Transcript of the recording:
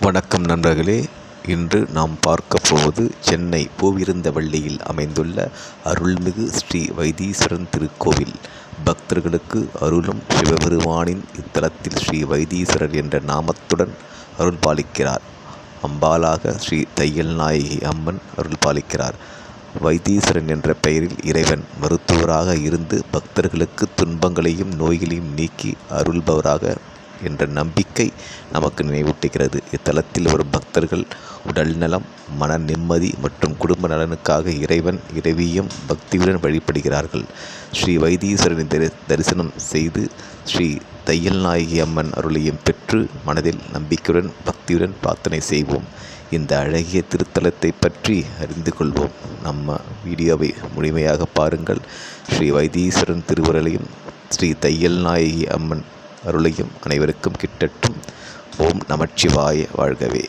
வணக்கம் நண்பர்களே. இன்று நாம் பார்க்க போவது சென்னை பூவிருந்தவல்லியில் அமைந்துள்ள அருள்மிகு ஸ்ரீ வைத்தீஸ்வரன் திருக்கோவில். பக்தர்களுக்கு அருளும் சிவபெருமானின் இத்தலத்தில் ஸ்ரீ வைத்தீஸ்வரர் என்ற நாமத்துடன் அருள் பாலிக்கிறார். அம்பாலாக ஸ்ரீ தையல் நாயகி அம்மன் அருள் பாலிக்கிறார். வைத்தீஸ்வரன் என்ற பெயரில் இறைவன் மருத்துவராக இருந்து பக்தர்களுக்கு துன்பங்களையும் நோய்களையும் நீக்கி அருள்பவராக என்ற நம்பிக்கை நமக்கு நினைவூட்டுகிறது. இத்தலத்தில் வரும் பக்தர்கள் உடல் நலம், மன நிம்மதி மற்றும் குடும்ப நலனுக்காக இறைவன் இறைவியும் பக்தியுடன் வழிபடுகிறார்கள். ஸ்ரீ வைத்தீஸ்வரனை தரிசனம் செய்து ஸ்ரீ தையல் நாயகி அம்மன் அருளையும் பெற்று மனதில் நம்பிக்கையுடன் பக்தியுடன் பிரார்த்தனை செய்வோம். இந்த அழகிய திருத்தலத்தை பற்றி அறிந்து கொள்வோம். நம்ம வீடியோவை முழுமையாக பாருங்கள். ஸ்ரீ வைத்தீஸ்வரன் திருவருளையும் ஸ்ரீ தையல் நாயகி அம்மன் அருளையும் அனைவருக்கும் கிட்டட்டும். ஓம் நமச்சிவாய வாழ்கவே.